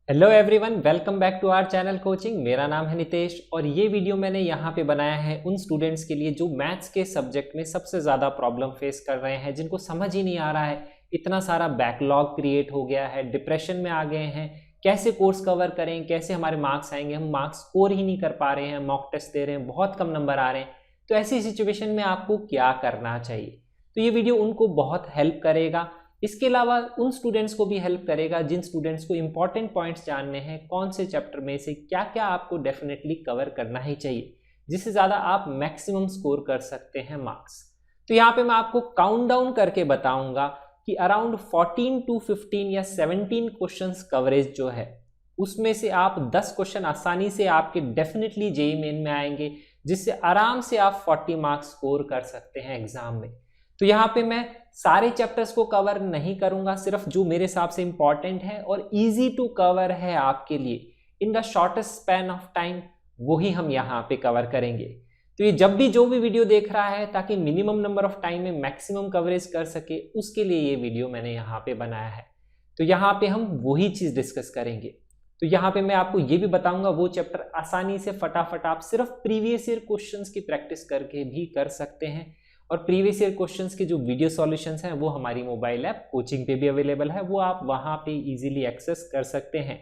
Hello everyone, welcome back to our channel coaching. मेरा नाम है नितेश और ये वीडियो मैंने यहाँ पे बनाया है उन स्टूडेंट्स के लिए जो मैथ्स के सब्जेक्ट में सबसे ज़्यादा प्रॉब्लम फेस कर रहे हैं, जिनको समझ ही नहीं आ रहा है। इतना सारा बैकलॉग क्रिएट हो गया है, डिप्रेशन में आ गए हैं, कैसे कोर्स कवर करें, कैसे हमारे मार्क्स आएंगे, हम मार्क्स स्कोर ही नहीं कर पा रहे हैं, मॉक टेस्ट दे रहे हैं, बहुत कम नंबर आ रहे हैं। तो ऐसी सिचुएशन में आपको क्या करना चाहिए? तो ये वीडियो उनको बहुत हेल्प करेगा। इसके अलावा उन स्टूडेंट्स को भी हेल्प करेगा जिन स्टूडेंट्स को इंपॉर्टेंट पॉइंट्स जानने हैं, कौन से चैप्टर में से क्या क्या आपको डेफिनेटली कवर करना ही चाहिए, जिससे ज़्यादा आप मैक्सिमम स्कोर कर सकते हैं मार्क्स। तो यहाँ पे मैं आपको काउंट डाउन करके बताऊंगा कि अराउंड 14 to 15 या 17 क्वेश्चंस कवरेज जो है उसमें से आप 10 क्वेश्चन आसानी से आपके डेफिनेटली जेईई मेन में आएंगे, जिससे आराम से आप 40 मार्क्स स्कोर कर सकते हैं एग्जाम में। तो यहाँ पे मैं सारे चैप्टर्स को कवर नहीं करूंगा, सिर्फ जो मेरे हिसाब से इंपॉर्टेंट है और इजी टू कवर है आपके लिए in the shortest span of time, वो ही हम यहाँ पे कवर करेंगे। तो ये जब भी जो भी वीडियो देख रहा है ताकि मिनिमम नंबर ऑफ टाइम में मैक्सिमम कवरेज कर सके, उसके लिए ये वीडियो मैंने यहाँ पे बनाया है। तो यहाँ पे हम वही चीज डिस्कस करेंगे। तो यहाँ पे मैं आपको ये भी बताऊंगा वो चैप्टर आसानी से फटाफट आप सिर्फ प्रीवियस ईयर क्वेश्चंस की प्रैक्टिस करके भी कर सकते हैं। और प्रीवियस ईयर क्वेश्चंस के जो वीडियो सॉल्यूशंस हैं वो हमारी मोबाइल ऐप कोचिंग पे भी अवेलेबल है, वो आप वहाँ पे इजीली एक्सेस कर सकते हैं।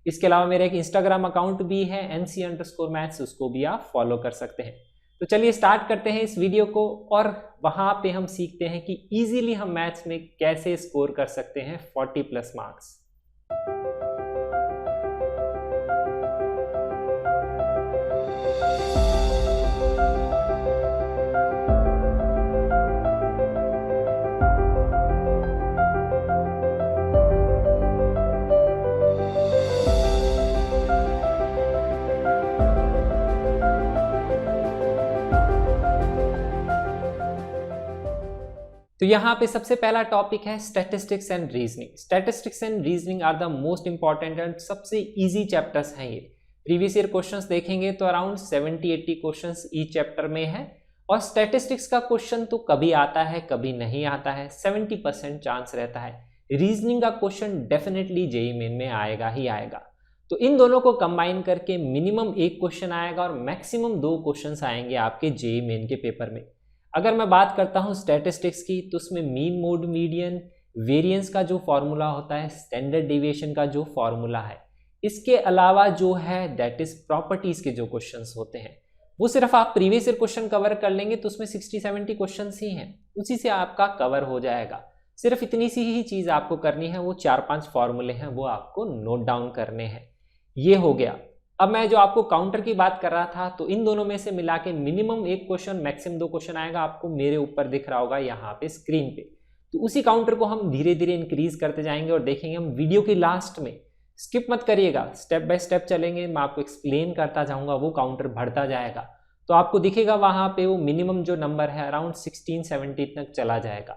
इसके अलावा मेरा एक इंस्टाग्राम अकाउंट भी है NC_maths, उसको भी आप फॉलो कर सकते हैं। तो चलिए स्टार्ट करते हैं इस वीडियो को और वहाँ पे हम सीखते हैं कि ईजिली हम मैथ्स में कैसे स्कोर कर सकते हैं 40+ मार्क्स। तो यहाँ पे सबसे पहला टॉपिक है statistics and reasoning. Statistics and reasoning are the most important and सबसे इजी चैप्टर्स हैं ये। प्रीवियस ईयर क्वेश्चंस देखेंगे तो अराउंड 70-80 क्वेश्चंस ईच चैप्टर में है और स्टैटिस्टिक्स का क्वेश्चन तो कभी आता है कभी नहीं आता है, 70% चांस रहता है। रीजनिंग का क्वेश्चन डेफिनेटली जेईई मेन में आएगा ही आएगा। तो इन दोनों को कंबाइन करके मिनिमम एक क्वेश्चन आएगा और मैक्सिमम 2 क्वेश्चन आएंगे आपके जेईई मेन के पेपर में। अगर मैं बात करता हूं स्टैटिस्टिक्स की तो उसमें मीन, मोड, मीडियन, वेरिएंस का जो फॉर्मूला होता है, स्टैंडर्ड डेविएशन का जो फॉर्मूला है, इसके अलावा जो है दैट इज प्रॉपर्टीज के जो क्वेश्चंस होते हैं, वो सिर्फ आप प्रीवियस ईयर क्वेश्चन कवर कर लेंगे तो उसमें 60-70 क्वेश्चंस ही हैं, उसी से आपका कवर हो जाएगा। सिर्फ इतनी सी ही चीज आपको करनी है, वो 4-5 फॉर्मूले हैं वो आपको नोट डाउन करने हैं। ये हो गया। अब मैं जो आपको काउंटर की बात कर रहा था, तो इन दोनों में से मिला के मिनिमम एक क्वेश्चन मैक्सिमम 2 क्वेश्चन आएगा, आपको मेरे ऊपर दिख रहा होगा यहाँ पे स्क्रीन पे। तो उसी काउंटर को हम धीरे धीरे इंक्रीज करते जाएंगे और देखेंगे हम वीडियो के लास्ट में। स्किप मत करिएगा, स्टेप बाय स्टेप चलेंगे, मैं आपको एक्सप्लेन करता जाऊंगा, वो काउंटर बढ़ता जाएगा तो आपको दिखेगा वहां पे वो मिनिमम जो नंबर है अराउंड 16-17 तक चला जाएगा।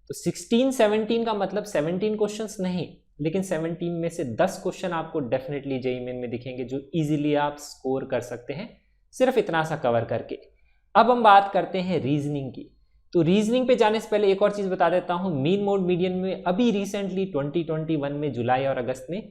तो 16-17 का मतलब 17 क्वेश्चंस नहीं, लेकिन 17 में से 10 क्वेश्चन आपको डेफिनेटली जेईई मेन में दिखेंगे जो इजीली आप स्कोर कर सकते हैं सिर्फ इतना सा कवर करके। अब हम बात करते हैं रीजनिंग की। तो रीजनिंग पे जाने से पहले एक और चीज बता देता हूं, मीन, मोड, मीडियन में अभी रिसेंटली 2021 में जुलाई और अगस्त में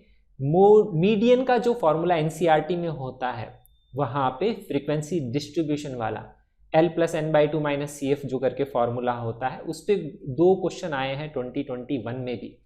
मीडियन का जो फॉर्मूला एनसीईआरटी में होता है, वहां पे फ्रीक्वेंसी डिस्ट्रीब्यूशन वाला L+N/2 - CF जो करके फॉर्मूला होता है, उस पर 2 क्वेश्चन आए हैं 2021 में भी।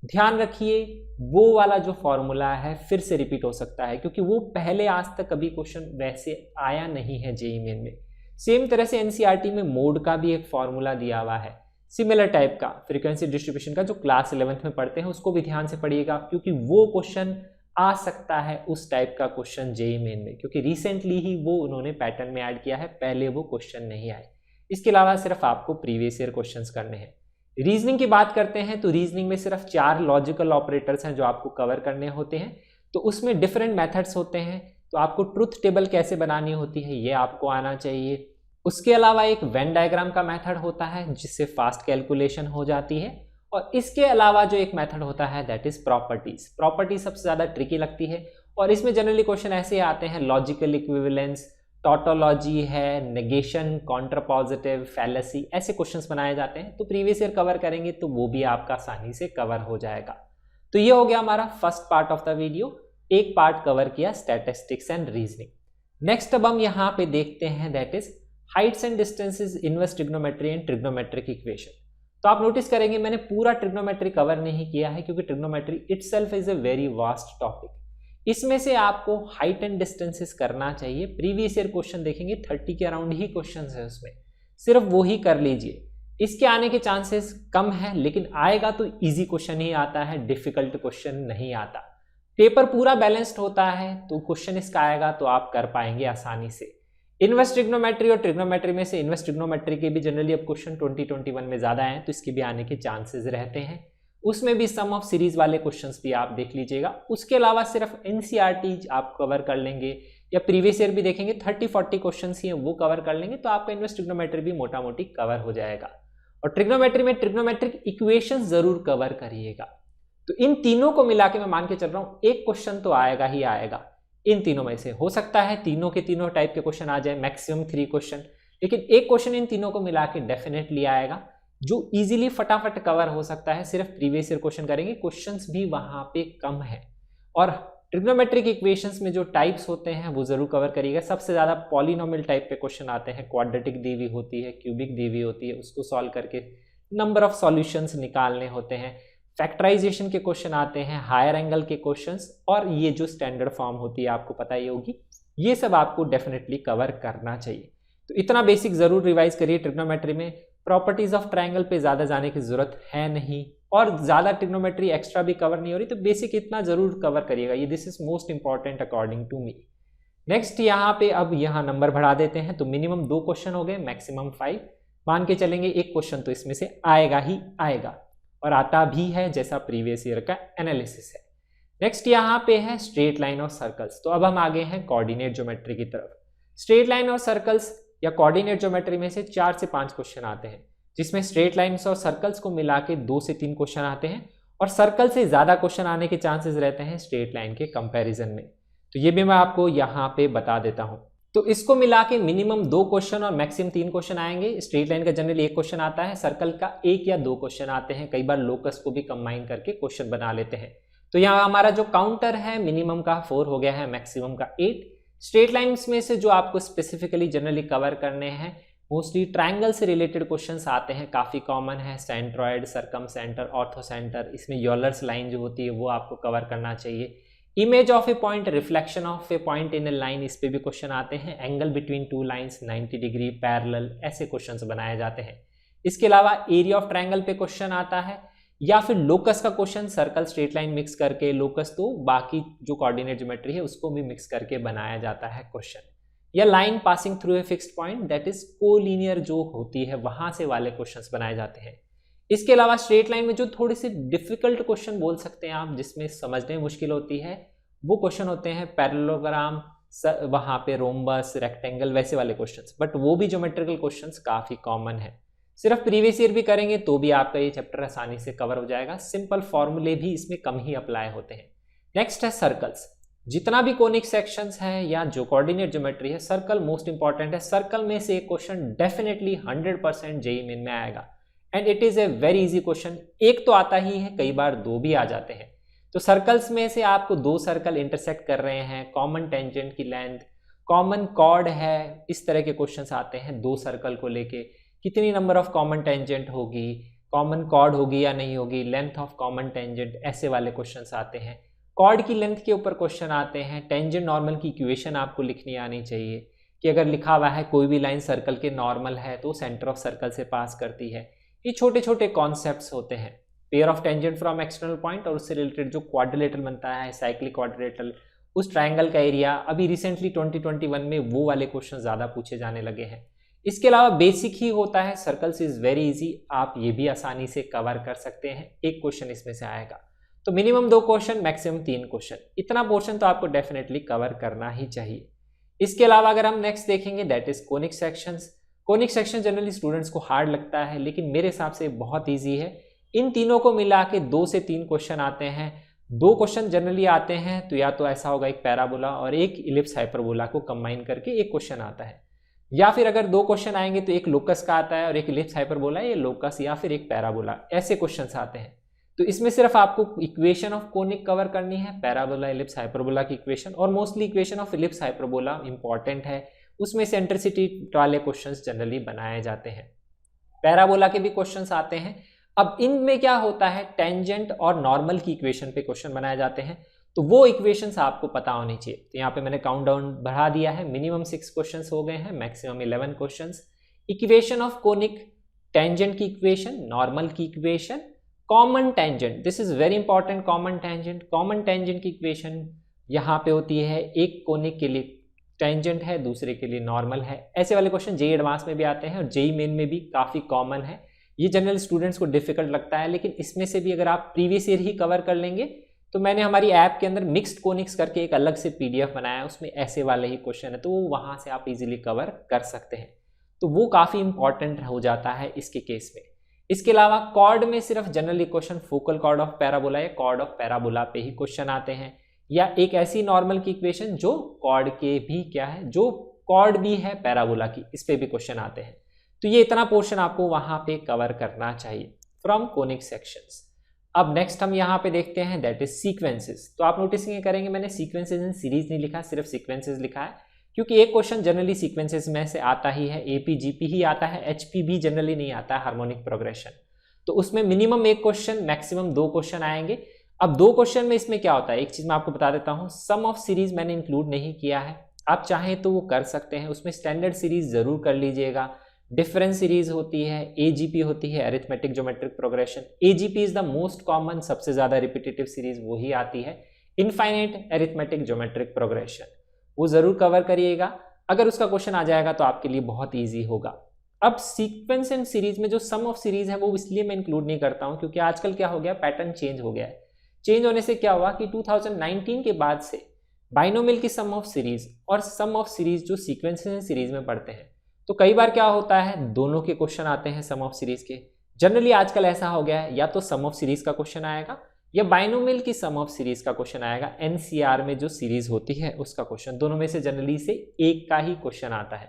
ध्यान रखिए वो वाला जो फॉर्मूला है फिर से रिपीट हो सकता है, क्योंकि वो पहले आज तक कभी क्वेश्चन वैसे आया नहीं है जेईई मेन में। सेम तरह से एनसीईआरटी में मोड का भी एक फॉर्मूला दिया हुआ है, सिमिलर टाइप का फ्रीक्वेंसी डिस्ट्रीब्यूशन का, जो क्लास 11th में पढ़ते हैं उसको भी ध्यान से पढ़िएगा, क्योंकि वो क्वेश्चन आ सकता है उस टाइप का क्वेश्चन जेईई मेन में, क्योंकि रिसेंटली ही वो उन्होंने पैटर्न में ऐड किया है, पहले वो क्वेश्चन नहीं आए। इसके अलावा सिर्फ आपको प्रीवियस ईयर क्वेश्चंस करने हैं। रीजनिंग की बात करते हैं तो रीजनिंग में सिर्फ 4 लॉजिकल ऑपरेटर्स हैं जो आपको कवर करने होते हैं। तो उसमें डिफरेंट मेथड्स होते हैं, तो आपको ट्रुथ टेबल कैसे बनानी होती है ये आपको आना चाहिए। उसके अलावा एक वेन डायग्राम का मेथड होता है जिससे फास्ट कैलकुलेशन हो जाती है, और इसके अलावा जो एक मेथड होता है दैट इज प्रॉपर्टीज। प्रॉपर्टी सबसे ज़्यादा ट्रिकी लगती है और इसमें जनरली क्वेश्चन ऐसे आते हैं, लॉजिकल इक्विवेलेंस, टॉटोलॉजी है, नेगेशन, कॉन्ट्रापॉजिटिव, फैलेसी, ऐसे क्वेश्चंस बनाए जाते हैं। तो प्रीवियस ईयर कवर करेंगे तो वो भी आपका आसानी से कवर हो जाएगा। तो ये हो गया हमारा first part of the video, एक पार्ट कवर किया स्टैटिस्टिक्स एंड रीजनिंग। नेक्स्ट अब हम यहाँ पे देखते हैं that is Heights and distances, inverse trigonometry and trigonometric equation. तो आप नोटिस करेंगे मैंने पूरा ट्रिग्नोमेट्री कवर नहीं किया है क्योंकि trigonometry itself is a very vast topic. इसमें से आपको हाइट एंड डिस्टेंसेस करना चाहिए। प्रीवियस ईयर क्वेश्चन देखेंगे 30 के अराउंड ही क्वेश्चन है, उसमें सिर्फ वो ही कर लीजिए। इसके आने के चांसेस कम है, लेकिन आएगा तो इजी क्वेश्चन ही आता है, डिफिकल्ट क्वेश्चन नहीं आता। पेपर पूरा बैलेंस्ड होता है तो क्वेश्चन इसका आएगा तो आप कर पाएंगे आसानी से। इनवर्स ट्रिग्नोमेट्री और ट्रिग्नोमेट्री में से इनवर्स ट्रिग्नोमेट्री के भी जनरली अब क्वेश्चन 2021 में ज्यादा हैं, तो इसके भी आने के चांसेस रहते हैं। उसमें भी सम ऑफ सीरीज वाले क्वेश्चंस भी आप देख लीजिएगा। उसके अलावा सिर्फ एनसीईआरटी आप कवर कर लेंगे या प्रीवियस ईयर भी देखेंगे 30-40 क्वेश्चंस ही हैं, वो कवर कर लेंगे तो आपका इनवर्स ट्रिग्नोमेट्री भी मोटा मोटी कवर हो जाएगा। और ट्रिग्नोमेट्री में ट्रिग्नोमेट्रिक इक्वेशंस जरूर कवर करिएगा। तो इन तीनों को मिला के मैं मान के चल रहा हूं एक क्वेश्चन तो आएगा ही आएगा। इन तीनों में से हो सकता है तीनों के तीनों टाइप के क्वेश्चन आ जाए, मैक्सिमम 3 क्वेश्चन, लेकिन एक क्वेश्चन इन तीनों को मिला के डेफिनेटली आएगा जो इजीली फटाफट कवर हो सकता है। सिर्फ प्रीवियस ईयर क्वेश्चन करेंगे, क्वेश्चंस भी वहां पे कम है। और ट्रिग्नोमेट्रिक इक्वेशंस में जो टाइप्स होते हैं वो जरूर कवर करिएगा। सबसे ज्यादा पॉलिनोमियल टाइप पे क्वेश्चन आते हैं, क्वाड्रेटिक दी हुई होती है, क्यूबिक दी हुई होती है, उसको सॉल्व करके नंबर ऑफ सॉल्यूशंस निकालने होते हैं। फैक्टराइजेशन के क्वेश्चन आते हैं, हायर एंगल के क्वेश्चंस, और ये जो स्टैंडर्ड फॉर्म होती है आपको पता ही होगी, ये सब आपको डेफिनेटली कवर करना चाहिए। तो इतना बेसिक जरूर रिवाइज करिए। ट्रिग्नोमेट्री में प्रॉपर्टीज ऑफ ट्रायंगल पे ज्यादा जाने की जरूरत है नहीं, और ज्यादा ट्रिग्नोमेट्री एक्स्ट्रा भी कवर नहीं हो रही, तो बेसिक इतना जरूर कवर करिएगा। ये this is most important according to me. Next यहाँ पे अब यहाँ नंबर बढ़ा देते हैं, तो मिनिमम 2 क्वेश्चन हो गए, मैक्सिमम 5 मान के चलेंगे। एक क्वेश्चन तो इसमें से आएगा ही आएगा और आता भी है, जैसा प्रीवियस ईयर का एनालिसिस है। नेक्स्ट यहाँ पे है स्ट्रेट लाइन और सर्कल्स। तो अब हम आगे हैं कोऑर्डिनेट ज्योमेट्री की तरफ। स्ट्रेट लाइन और सर्कल्स या कोऑर्डिनेट ज्योमेट्री में से 4 से 5 क्वेश्चन आते हैं, जिसमें स्ट्रेट लाइन्स और सर्कल्स को मिला के 2 से 3 क्वेश्चन आते हैं, और सर्कल से ज्यादा क्वेश्चन आने के चांसेस रहते हैं स्ट्रेट लाइन के कंपैरिजन में। तो ये भी मैं आपको यहाँ पे बता देता हूँ। तो इसको मिला के मिनिमम 2 क्वेश्चन और मैक्सिमम 3 क्वेश्चन आएंगे। स्ट्रेट लाइन का जनरली 1 क्वेश्चन आता है, सर्कल का 1 या 2 क्वेश्चन आते हैं, कई बार लोकस को भी कंबाइन करके क्वेश्चन बना लेते हैं। तो यहाँ हमारा जो काउंटर है मिनिमम का 4 हो गया है, मैक्सिमम का 8। स्ट्रेट लाइन्स में से जो आपको स्पेसिफिकली जनरली कवर करने हैं, मोस्टली ट्रायंगल से रिलेटेड क्वेश्चंस आते हैं, काफी कॉमन है, सेंट्रॉइड, सर्कम सेंटर, ऑर्थोसेंटर। इसमें यूलर्स लाइन जो होती है वो आपको कवर करना चाहिए। Image of A point, reflection of A point in A line, इस पे भी क्वेश्चन आते हैं। Angle between 2 lines, 90 degree, parallel, ऐसे क्वेश्चंस बनाए जाते हैं। इसके अलावा एरिया ऑफ ट्रायंगल पे क्वेश्चन आता है, या फिर लोकस का question, circle straight line mix करके, लोकस तो बाकी जो कोऑर्डिनेट ज्योमेट्री है उसको भी मिक्स करके बनाया जाता है क्वेश्चन। या line passing through a fixed point, that is collinear जो होती है, वहां से वाले क्वेश्चंस बनाए जाते हैं। इसके अलावा स्ट्रेट लाइन में जो थोड़ी सी डिफिकल्ट क्वेश्चन बोल सकते हैं आप, जिसमें समझने में मुश्किल होती है, वो क्वेश्चन होते हैं पैरेललोग्राम, वहां पे रोम्बस, रेक्टेंगल, वैसे वाले क्वेश्चंस। बट वो भी ज्योमेट्रिकल क्वेश्चंस काफी कॉमन है। सिर्फ प्रीवियस ईयर भी करेंगे तो भी आपका ये चैप्टर आसानी से कवर हो जाएगा। सिंपल फॉर्मूले भी इसमें कम ही अप्लाई होते हैं। नेक्स्ट है सर्कल्स। जितना भी कोनिक सेक्शंस है या जो कोऑर्डिनेट ज्योमेट्री है, सर्कल मोस्ट इंपॉर्टेंट है। सर्कल में से एक क्वेश्चन डेफिनेटली 100% जेईई मेन में आएगा, and it is a very easy question. एक तो आता ही है, कई बार 2 भी आ जाते हैं। तो सर्कल्स में से आपको 2 सर्कल इंटरसेक्ट कर रहे हैं, कॉमन टेंजेंट की लेंथ, कॉमन कॉर्ड है, इस तरह के क्वेश्चंस आते हैं। 2 सर्कल को लेके कितनी नंबर ऑफ कॉमन टेंजेंट होगी, कॉमन कॉर्ड होगी या नहीं होगी, लेंथ ऑफ कॉमन टेंजेंट, ऐसे वाले क्वेश्चंस आते हैं। कॉर्ड की लेंथ के ऊपर क्वेश्चन आते हैं। टेंजेंट नॉर्मल की इक्वेशन आपको लिखनी आनी चाहिए कि अगर लिखा हुआ है कोई भी लाइन सर्कल के नॉर्मल है तो सेंटर ऑफ सर्कल से पास करती है। ये छोटे छोटे कॉन्सेप्ट्स होते हैं। Pair of tangent from external point, और उससे रिलेटेड जो क्वाड्रिलेटरल बनता है, साइक्लिक क्वाड्रिलेटरल, उस ट्रायंगल का एरिया, अभी रिसेंटली 2021 में वो वाले क्वेश्चन ज्यादा पूछे जाने लगे हैं। इसके अलावा बेसिक ही होता है, सर्कल्स इज वेरी इजी, आप ये भी आसानी से कवर कर सकते हैं। एक क्वेश्चन इसमें से आएगा, तो मिनिमम 2 क्वेश्चन, मैक्सिमम 3 क्वेश्चन, इतना पोर्शन तो आपको डेफिनेटली कवर करना ही चाहिए। इसके अलावा अगर हम नेक्स्ट देखेंगे that is conic sections. Conic section generally students को हार्ड लगता है, लेकिन मेरे हिसाब से बहुत ईजी है। इन तीनों को मिला के 2 से 3 क्वेश्चन आते हैं। 2 क्वेश्चन जनरली आते हैं, तो या तो ऐसा होगा एक पैराबोला और एक इलिप्स हाइपरबोला को कंबाइन करके एक क्वेश्चन आता है, या फिर अगर 2 क्वेश्चन आएंगे तो एक लोकस का आता है और एक इलिप्स हाइपरबोला, ये लोकस या फिर एक पैराबोला, ऐसे क्वेश्चंस आते हैं। तो इसमें सिर्फ आपको इक्वेशन ऑफ कोनिक कवर करनी है, पैराबोला, इलिप्स, हाइपरबोला की इक्वेशन, और mostly equation of ellipse hyperbola important है, उसमें सेंट्रिसिटी वाले क्वेश्चंस जनरली बनाए जाते हैं। पैराबोला के भी क्वेश्चंस आते हैं। अब इनमें क्या होता है, टेंजेंट और नॉर्मल की इक्वेशन पे क्वेश्चन बनाए जाते हैं, तो वो इक्वेशंस आपको पता होनी चाहिए। तो यहाँ पे मैंने काउंटडाउन बढ़ा दिया है, मिनिमम 6 क्वेश्चंस हो गए हैं, maximum 11 questions. Equation of conic, tangent की इक्वेशन, नॉर्मल की equation, common tangent, this is very important, common tangent. Common tangent की इक्वेशन यहाँ पे होती है, एक कोनिक के लिए टेंजेंट है, दूसरे के लिए नॉर्मल है। ऐसे वाले क्वेश्चन जेईई एडवांस में भी आते हैं और जेईई मेन में भी काफ़ी कॉमन है। ये जनरल स्टूडेंट्स को डिफिकल्ट लगता है, लेकिन इसमें से भी अगर आप प्रीवियस ईयर ही कवर कर लेंगे, तो मैंने हमारी ऐप के अंदर मिक्स्ड कोनिक्स करके एक अलग से PDF बनाया है, उसमें ऐसे वाले ही क्वेश्चन है, तो वहाँ से आप इजीली कवर कर सकते हैं। तो वो काफ़ी इंपॉर्टेंट हो जाता है इसके केस में। इसके अलावा कॉर्ड में सिर्फ generally question focal cord of parabola या कॉर्ड ऑफ पैराबोला पे ही क्वेश्चन आते हैं, या एक ऐसी नॉर्मल की इक्वेशन जो कॉर्ड के भी क्या है, जो कॉर्ड भी है पैराबोला की, इस पे भी क्वेश्चन आते हैं। तो ये इतना पोर्शन आपको वहां पे कवर करना चाहिए फ्रॉम कोनिक सेक्शंस। अब नेक्स्ट हम यहाँ पे देखते हैं, दैट इज सीक्वेंसेस। तो आप नोटिस ये करेंगे मैंने सीक्वेंसेस इन सीरीज नहीं लिखा, सिर्फ सीक्वेंसेस लिखा है, क्योंकि एक क्वेश्चन जनरली सीक्वेंसेस में से आता ही है, AP GP ही आता है, HP भी जनरली नहीं आता है, हार्मोनिक प्रोग्रेशन। तो उसमें मिनिमम एक क्वेश्चन, मैक्सिमम 2 क्वेश्चन आएंगे। अब 2 क्वेश्चन में इसमें क्या होता है, एक चीज मैं आपको बता देता हूँ, सम ऑफ सीरीज मैंने इंक्लूड नहीं किया है, आप चाहें तो वो कर सकते हैं, उसमें स्टैंडर्ड सीरीज जरूर कर लीजिएगा। डिफरेंस सीरीज होती है, AGP होती है, arithmetic geometric progression. AGP is the most common, सबसे ज्यादा रिपीटेटिव सीरीज वही आती है। इनफाइनाइट अरिथमेटिक ज्योमेट्रिक प्रोग्रेशन वो जरूर कवर करिएगा, अगर उसका क्वेश्चन आ जाएगा तो आपके लिए बहुत ईजी होगा। अब सीक्वेंस एंड सीरीज में जो सम ऑफ सीरीज है वो इसलिए मैं इंक्लूड नहीं करता हूं, क्योंकि आजकल क्या हो गया, पैटर्न चेंज हो गया है। चेंज होने से क्या हुआ कि 2019 के बाद से बाइनोमियल की सम ऑफ सीरीज और सम ऑफ सीरीज जो सीक्वेंस एंड सीरीज में पढ़ते हैं, तो कई बार क्या होता है, दोनों के क्वेश्चन आते हैं सम ऑफ सीरीज के। जनरली आजकल ऐसा हो गया है, या तो सम ऑफ सीरीज का क्वेश्चन आएगा या बाइनोमियल की सम ऑफ सीरीज का क्वेश्चन आएगा, NCR में जो सीरीज होती है उसका क्वेश्चन, दोनों में से जनरली से एक का ही क्वेश्चन आता है।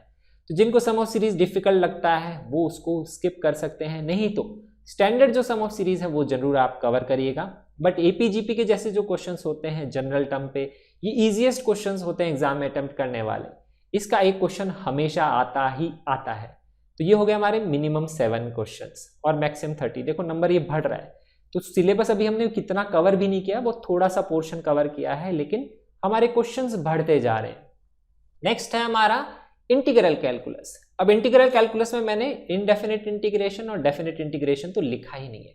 तो जिनको सम ऑफ सीरीज डिफिकल्ट लगता है वो उसको स्किप कर सकते हैं, नहीं तो स्टैंडर्ड जो सम ऑफ सीरीज है वो जरूर आप कवर करिएगा। बट AP GP के जैसे जो क्वेश्चंस होते हैं जनरल टर्म पे, ये इजीएस्ट क्वेश्चंस होते हैं एग्जाम में अटेम्प्ट करने वाले, इसका एक क्वेश्चन हमेशा आता ही आता है। तो ये हो गया हमारे मिनिमम 7 क्वेश्चंस और मैक्सिमम 30। देखो नंबर ये बढ़ रहा है, तो सिलेबस अभी हमने कितना कवर भी नहीं किया, बहुत थोड़ा सा पोर्शन कवर किया है, लेकिन हमारे क्वेश्चंस बढ़ते जा रहे हैं। नेक्स्ट है हमारा इंटीग्रल कैलकुलस। अब इंटीग्रल कैलकुलस में मैंने इनडेफिनिट इंटीग्रेशन और डेफिनिट इंटीग्रेशन तो लिखा ही नहीं है।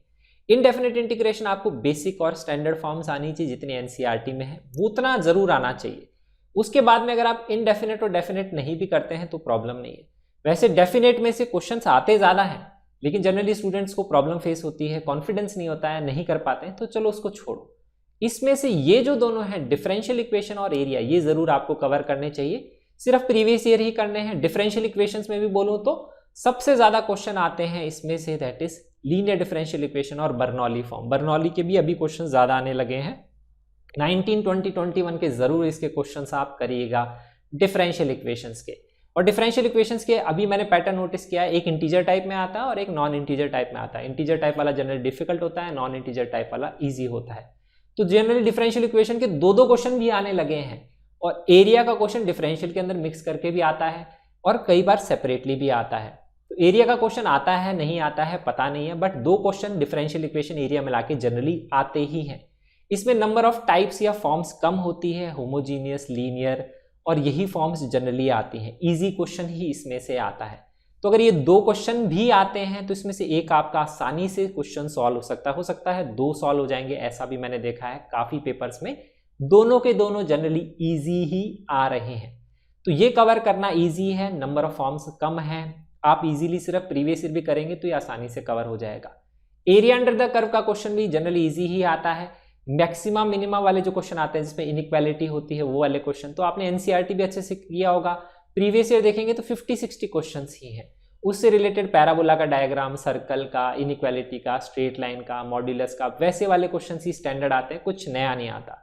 इनडेफिनिट इंटीग्रेशन आपको बेसिक और स्टैंडर्ड फॉर्म्स आनी चाहिए, जितनी NCERT में है वो उतना जरूर आना चाहिए। उसके बाद में अगर आप इनडेफिनिट और डेफिनिट नहीं भी करते हैं तो प्रॉब्लम नहीं है। वैसे डेफिनेट में से क्वेश्चंस आते ज़्यादा हैं, लेकिन जनरली स्टूडेंट्स को प्रॉब्लम फेस होती है, कॉन्फिडेंस नहीं होता है, नहीं कर पाते हैं, तो चलो उसको छोड़ो। इसमें से ये जो दोनों हैं, डिफरेंशियल इक्वेशन और एरिया, ये जरूर आपको कवर करने चाहिए, सिर्फ प्रीवियस ईयर ही करने हैं। डिफरेंशियल इक्वेशंस में भी बोलूं तो सबसे ज्यादा क्वेश्चन आते हैं इसमें से, that is linear differential equation और बर्नौली फॉर्म। बर्नौली के भी अभी क्वेश्चन ज्यादा आने लगे हैं, 19, 20, 21 के जरूर इसके क्वेश्चंस आप करिएगा डिफरेंशियल इक्वेशंस के। और डिफरेंशियल इक्वेशंस के अभी मैंने पैटर्न नोटिस किया है, एक इंटीजर टाइप में आता है और एक नॉन इंटीजर टाइप में आता है। इंटीजर टाइप वाला जनरली डिफिकल्ट होता है, नॉन इंटीजर टाइप वाला ईजी होता है। तो जनरली डिफरेंशियल इक्वेशन के 2-2 क्वेश्चन भी आने लगे हैं, और एरिया का क्वेश्चन डिफरेंशियल के अंदर मिक्स करके भी आता है और कई बार सेपरेटली भी आता है। तो एरिया का क्वेश्चन आता है नहीं आता है पता नहीं है, but 2 question differential equation area मिला के जनरली आते ही हैं। इसमें नंबर ऑफ टाइप्स या फॉर्म्स कम होती है, होमोजीनियस, लीनियर, और यही फॉर्म्स जनरली आती हैं। इजी क्वेश्चन ही इसमें से आता है। तो अगर ये 2 क्वेश्चन भी आते हैं तो इसमें से एक आपका आसानी से क्वेश्चन सॉल्व हो सकता है 2 सॉल्व हो जाएंगे, ऐसा भी मैंने देखा है काफी पेपर्स में। दोनों के दोनों जनरली इजी ही आ रहे हैं, तो ये कवर करना इजी है, नंबर ऑफ फॉर्म्स कम है, आप इजीली सिर्फ प्रीवियस ईयर भी करेंगे तो ये आसानी से कवर हो जाएगा। एरिया अंडर द कर्व का क्वेश्चन भी जनरली इजी ही आता है। मैक्सिमम मिनिमा वाले जो क्वेश्चन आते हैं जिसमें इनइक्वालिटी होती है वो वाले क्वेश्चन तो आपने NCERT भी अच्छे से किया होगा। प्रीवियस ईयर देखेंगे तो 50-60 क्वेश्चन ही हैं, उससे रिलेटेड पैराबोला का डायग्राम, सर्कल का, इनइक्वालिटी का, स्ट्रेट लाइन का, मॉड्यूलस का, वैसे वाले क्वेश्चन ही स्टैंडर्ड आते हैं, कुछ नया नहीं आता।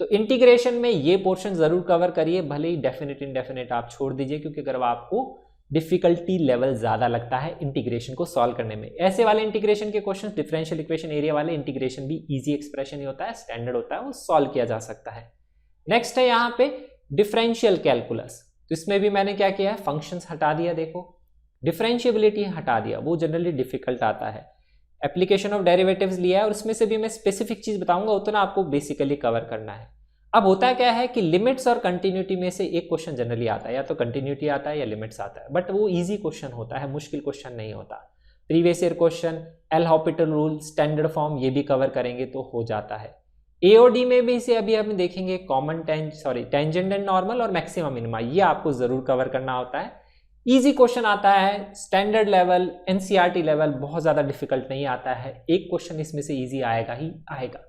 तो इंटीग्रेशन में ये पोर्शन जरूर कवर करिए, भले ही डेफिनेट इनडेफिनेट आप छोड़ दीजिए, क्योंकि अगर आपको डिफिकल्टी लेवल ज़्यादा लगता है इंटीग्रेशन को सॉल्व करने में। ऐसे वाले इंटीग्रेशन के क्वेश्चन, डिफरेंशियल इक्वेशन एरिया वाले इंटीग्रेशन भी इजी एक्सप्रेशन ही होता है, स्टैंडर्ड होता है, वो सॉल्व किया जा सकता है। नेक्स्ट है यहाँ पे डिफरेंशियल कैलकुलस। तो इसमें भी मैंने क्या किया है, फंक्शंस हटा दिया, देखो डिफरेंशिएबिलिटी हटा दिया, वो जनरली डिफिकल्ट आता है। एप्लीकेशन ऑफ डेरिवेटिव्स लिया है और उसमें से भी मैं स्पेसिफिक चीज बताऊंगा, उतना आपको बेसिकली कवर करना है। अब होता क्या है कि लिमिट्स और कंटिन्यूटी में से एक क्वेश्चन जनरली आता है, या तो कंटिन्यूटी आता है या लिमिट्स आता है, बट वो इजी क्वेश्चन होता है, मुश्किल क्वेश्चन नहीं होता। Previous year question, L Hôpital rule, standard form, ये भी कवर करेंगे तो हो जाता है। एओडी में भी इसे अभी हम देखेंगे, कॉमन टेंजेंट एंड नॉर्मल और मैक्सिमम मिनिमा, ये आपको जरूर कवर करना होता है। इजी क्वेश्चन आता है, स्टैंडर्ड लेवल, एनसीईआरटी लेवल, बहुत ज्यादा डिफिकल्ट नहीं आता है। एक क्वेश्चन इसमें से इजी आएगा ही आएगा,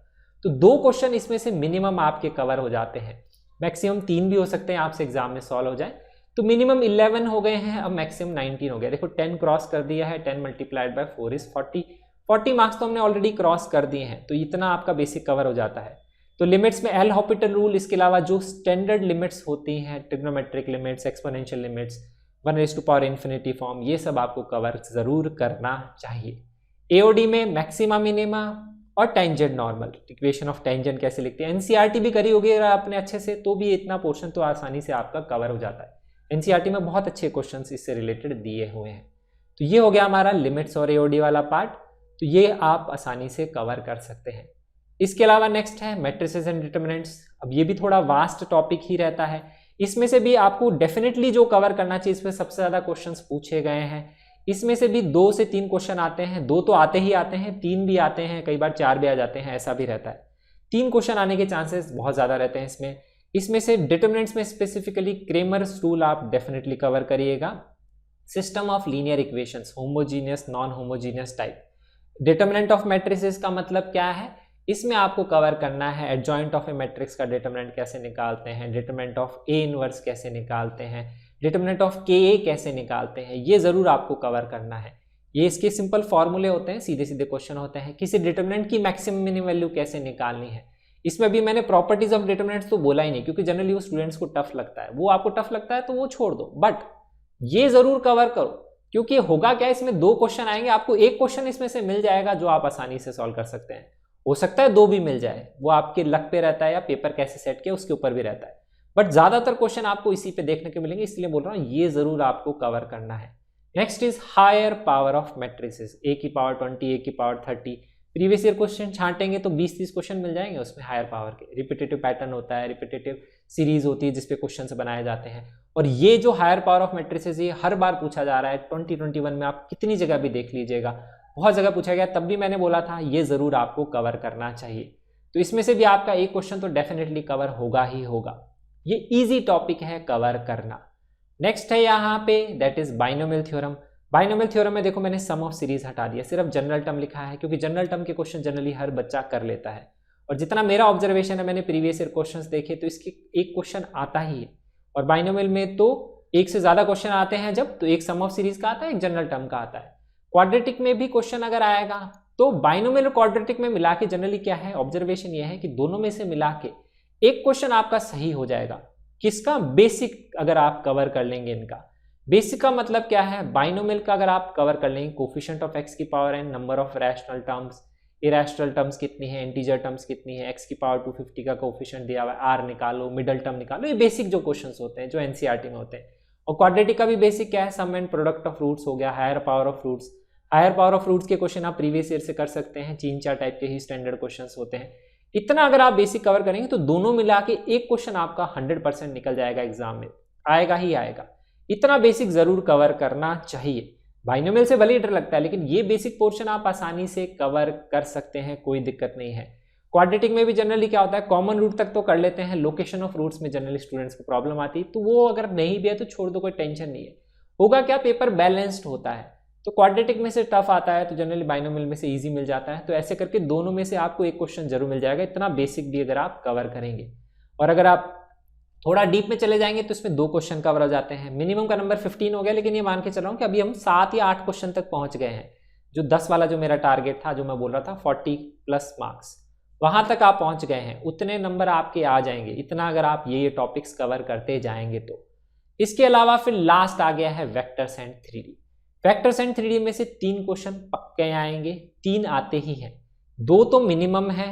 तो 2 क्वेश्चन इसमें से मिनिमम आपके कवर हो जाते हैं। मैक्सिमम 3 भी हो सकते हैं आपसे एग्जाम में सॉल्व हो जाए, तो मिनिमम 11 हो गए हैं, अब मैक्सिमम 19 हो गया। देखो 10 क्रॉस कर दिया है, 10 मल्टीप्लाइड बाय 4 इज 40 मार्क्स तो हमने ऑलरेडी क्रॉस कर दिए हैं, तो इतना आपका बेसिक कवर हो जाता है। तो लिमिट्स में एल हॉपिटल रूल, इसके अलावा जो स्टैंडर्ड लिमिट्स होती हैं, trigonometric limits, exponential limits, 1⁻∞ form, ये सब आपको कवर जरूर करना चाहिए। एओडी में मैक्सिमा मिनिमा और tangent normal, equation of tangent कैसे लिखते हैं, एनसीईआरटी भी करी होगी आपने अच्छे से, तो भी इतना पोर्शन तो आसानी से आपका कवर हो जाता है। एनसीईआरटी में बहुत अच्छे क्वेश्चंस इससे रिलेटेड दिए हुए हैं। तो ये हो गया हमारा लिमिट्स और एओडी वाला पार्ट, तो ये आप आसानी से कवर कर सकते हैं। इसके अलावा नेक्स्ट है मैट्रिसेस एंड डिटरमिनेंट्स। अब ये भी थोड़ा वास्ट टॉपिक ही रहता है, इसमें से भी आपको डेफिनेटली जो कवर करना चाहिए, इसमें सबसे ज्यादा क्वेश्चंस पूछे गए हैं, इसमें से भी 2 से 3 क्वेश्चन आते हैं, 2 तो आते ही आते हैं, 3 भी आते हैं, कई बार 4 भी आ जाते हैं, ऐसा भी रहता है। 3 क्वेश्चन आने के चांसेस बहुत ज्यादा रहते हैं इसमें से डिटरमिनेंट्स में स्पेसिफिकली क्रेमर्स रूल आप डेफिनेटली कवर करिएगा। System of linear equations, homogeneous, non homogeneous type. Determinant of matrices का मतलब क्या है, इसमें आपको कवर करना है एडजॉइंट ऑफ ए मैट्रिक्स का डिटरमिनेंट कैसे निकालते हैं, डिटरमिनेंट ऑफ ए इनवर्स कैसे निकालते हैं, डिटरमिनेंट ऑफ के ए कैसे निकालते हैं, ये जरूर आपको कवर करना है। ये इसके सिंपल फॉर्मूले होते हैं, सीधे सीधे क्वेश्चन होते हैं। किसी डिटरमिनेंट की मैक्सिमम मिनिमम वैल्यू कैसे निकालनी है, इसमें भी मैंने प्रॉपर्टीज ऑफ डिटरमिनेंट्स तो बोला ही नहीं, क्योंकि जनरली वो स्टूडेंट्स को टफ लगता है, वो आपको टफ लगता है तो वो छोड़ दो, बट ये जरूर कवर करो, क्योंकि होगा क्या, इसमें 2 क्वेश्चन आएंगे, आपको एक क्वेश्चन इसमें से मिल जाएगा जो आप आसानी से सॉल्व कर सकते हैं। हो सकता है 2 भी मिल जाए, वो आपके लक पे रहता है या पेपर कैसे सेट किया उसके ऊपर भी रहता है, बट ज्यादातर क्वेश्चन आपको इसी पे देखने को मिलेंगे, इसलिए बोल रहा हूं ये जरूर आपको कवर करना है। Next is higher power of matrices, a की पावर 20, a की पावर 30। प्रीवियस ईयर क्वेश्चन छांटेंगे तो 20-30 क्वेश्चन मिल जाएंगे उसमें हायर पावर के। रिपीटेटिव पैटर्न होता है, रिपीटेटिव सीरीज होती है जिसपे क्वेश्चन बनाए जाते हैं, और ये जो हायर पावर ऑफ मैट्रिसेस ये हर बार पूछा जा रहा है। 2021 में आप कितनी जगह भी देख लीजिएगा, बहुत जगह पूछा गया, तब भी मैंने बोला था ये जरूर आपको कवर करना चाहिए। तो इसमें से भी आपका एक क्वेश्चन तो डेफिनेटली कवर होगा ही होगा, ये इजी टॉपिक है कवर करना। नेक्स्ट है यहाँ पे that is binomial theorem. Binomial theorem में देखो मैंने सम ऑफ सीरीज हटा दिया, सिर्फ जनरल टर्म लिखा है, क्योंकि जनरल टर्म के क्वेश्चन जनरली हर बच्चा कर लेता है, और जितना मेरा ऑब्जर्वेशन है, मैंने प्रीवियस ईयर क्वेश्चंस देखे तो इसके एक क्वेश्चन आता ही है, और बाइनोमियल में तो एक से ज्यादा क्वेश्चन आते हैं जब, तो एक सम ऑफ सीरीज का आता है, एक जनरल टर्म का आता है। क्वाड्रेटिक में भी क्वेश्चन अगर आएगा तो बाइनोमियल और क्वाड्रेटिक में मिला के जनरली क्या है, ऑब्जर्वेशन ये है कि दोनों में से मिला के एक क्वेश्चन आपका सही हो जाएगा। किसका, बेसिक अगर आप कवर कर लेंगे इनका। बेसिक का मतलब क्या है, बाइनोमियल का अगर आप कवर कर लेंगे, कोफिशिएंट ऑफ x की power n, number of rational terms, irrational terms कितनी है, इंटीजर टर्म्स कितनी है, x की पावर 250 का कोफिशिएंट दिया हुआ है, r निकालो, मिडल टर्म निकालो, ये बेसिक जो क्वेश्चंस होते हैं जो एनसीईआरटी में होते हैं। और क्वाड्रेटिक का भी बेसिक क्या है, sum and product of roots हो गया, higher power of roots. Higher power of roots के क्वेश्चन आप प्रीवियस ईयर से कर सकते हैं, 3-4 टाइप के ही स्टैंडर्ड क्वेश्चंस होते हैं। इतना अगर आप बेसिक कवर करेंगे तो दोनों मिला के एक क्वेश्चन आपका 100% निकल जाएगा एग्जाम में, आएगा ही आएगा। इतना बेसिक जरूर कवर करना चाहिए। बाइनोमियल से भले ही डर लगता है, लेकिन ये बेसिक पोर्शन आप आसानी से कवर कर सकते हैं, कोई दिक्कत नहीं है। क्वाड्रेटिक में भी जनरली क्या होता है, कॉमन रूट तक तो कर लेते हैं, लोकेशन ऑफ रूट्स में जनरली स्टूडेंट्स को प्रॉब्लम आती है, तो वो अगर नहीं भी है तो छोड़ दो, कोई टेंशन नहीं है। होगा क्या, पेपर बैलेंस्ड होता है, तो क्वाड्रेटिक में से टफ आता है तो जनरली बाइनोमियल में से इजी मिल जाता है। तो ऐसे करके दोनों में से आपको एक क्वेश्चन जरूर मिल जाएगा, इतना बेसिक भी अगर आप कवर करेंगे। और अगर आप थोड़ा डीप में चले जाएंगे तो इसमें 2 क्वेश्चन कवर हो जाते हैं। मिनिमम का नंबर 15 हो गया, लेकिन ये मान के चल रहा हूँ कि अभी हम 7 या 8 क्वेश्चन तक पहुंच गए हैं। जो 10 वाला जो मेरा टारगेट था, जो मैं बोल रहा था 40+ मार्क्स, वहां तक आप पहुंच गए हैं, उतने नंबर आपके आ जाएंगे, इतना अगर आप ये टॉपिक्स कवर करते जाएंगे तो। इसके अलावा फिर लास्ट आ गया है vectors and 3D। Vectors and 3D में से 3 क्वेश्चन पक्के आएंगे, 3 आते ही हैं, 2 तो मिनिमम है,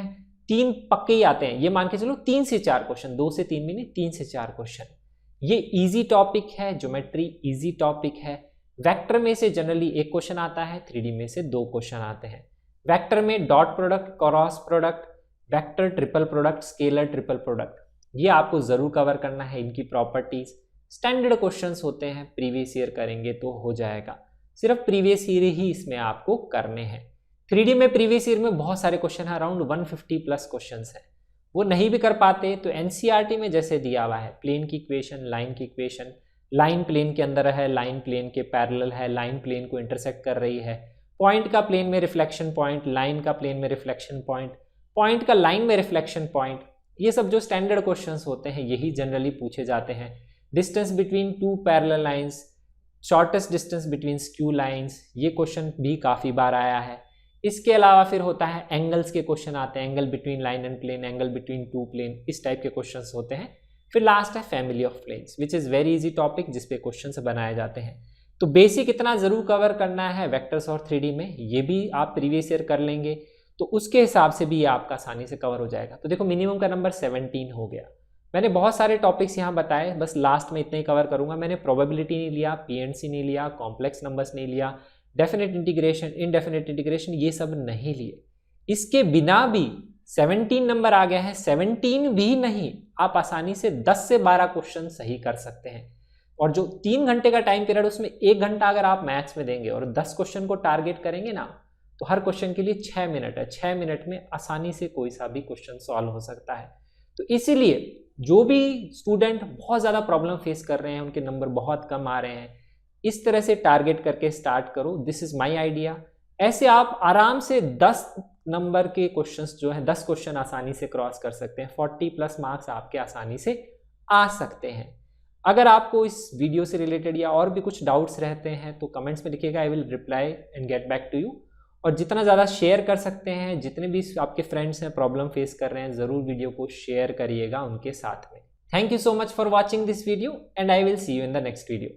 3 पक्के ही आते हैं। ये मान के चलो 3 से 4 क्वेश्चन, 2 से 3 भी नहीं, 3 से 4 क्वेश्चन। ये इजी टॉपिक है, ज्योमेट्री इजी टॉपिक है। वेक्टर में से जनरली 1 क्वेश्चन आता है, 3D में से 2 क्वेश्चन आते हैं। वेक्टर में dot product, cross product, vector triple product, scalar triple product, ये आपको जरूर कवर करना है। इनकी प्रॉपर्टीज स्टैंडर्ड क्वेश्चंस होते हैं, प्रीवियस ईयर करेंगे तो हो जाएगा। सिर्फ प्रीवियस ईयर ही इसमें आपको करने हैं। 3D में प्रीवियस ईयर में बहुत सारे क्वेश्चन है, अराउंड 150 प्लस क्वेश्चंस हैं। वो नहीं भी कर पाते तो एनसीईआरटी में जैसे दिया हुआ है, प्लेन की इक्वेशन, लाइन की इक्वेशन, लाइन प्लेन के अंदर है, लाइन प्लेन के पैरेलल है, लाइन प्लेन को इंटरसेक्ट कर रही है, पॉइंट का प्लेन में रिफ्लेक्शन पॉइंट, लाइन का प्लेन में रिफ्लेक्शन पॉइंट, पॉइंट का लाइन में रिफ्लेक्शन पॉइंट, ये सब जो स्टैंडर्ड क्वेश्चंस होते हैं यही जनरली पूछे जाते हैं। Distance between 2 parallel lines, shortest distance between skew lines, ये क्वेश्चन भी काफ़ी बार आया है। इसके अलावा फिर होता है एंगल्स के क्वेश्चन आते हैं, angle between line and plane, angle between 2 plane, इस टाइप के क्वेश्चंस होते हैं। फिर लास्ट है family of planes, which is very easy topic, जिसपे क्वेश्चंस बनाए जाते हैं। तो बेसिक इतना ज़रूर कवर करना है वेक्टर्स और 3D में, ये भी आप प्रीवियस ईयर कर लेंगे तो उसके हिसाब से भी ये आपका आसानी से कवर हो जाएगा। तो देखो मिनिमम का नंबर 17 हो गया। मैंने बहुत सारे टॉपिक्स यहाँ बताए, बस लास्ट में इतना ही कवर करूँगा। मैंने प्रोबेबिलिटी नहीं लिया, PNC नहीं लिया, कॉम्प्लेक्स नंबर्स नहीं लिया, डेफिनेट इंटीग्रेशन, इनडेफिनेट इंटीग्रेशन, ये सब नहीं लिए। इसके बिना भी 17 नंबर आ गया है, 17 भी नहीं, आप आसानी से 10 से 12 क्वेश्चन सही कर सकते हैं। और जो 3 घंटे का टाइम पीरियड, उसमें 1 घंटा अगर आप मैथ्स में देंगे और 10 क्वेश्चन को टारगेट करेंगे ना, तो हर क्वेश्चन के लिए 6 मिनट है। 6 मिनट में आसानी से कोई सा भी क्वेश्चन सॉल्व हो सकता है। तो इसीलिए जो भी स्टूडेंट बहुत ज़्यादा प्रॉब्लम फेस कर रहे हैं, उनके नंबर बहुत कम आ रहे हैं, इस तरह से टारगेट करके स्टार्ट करो। This is my idea. ऐसे आप आराम से 10 नंबर के क्वेश्चंस जो हैं, 10 क्वेश्चन आसानी से क्रॉस कर सकते हैं। 40 प्लस मार्क्स आपके आसानी से आ सकते हैं। अगर आपको इस वीडियो से रिलेटेड या और भी कुछ डाउट्स रहते हैं तो कमेंट्स में लिखिएगा, I will reply and get back to you. और जितना ज़्यादा शेयर कर सकते हैं, जितने भी आपके फ्रेंड्स हैं प्रॉब्लम फेस कर रहे हैं, ज़रूर वीडियो को शेयर करिएगा उनके साथ में। Thank you so much for watching this video and I will see you in the next video.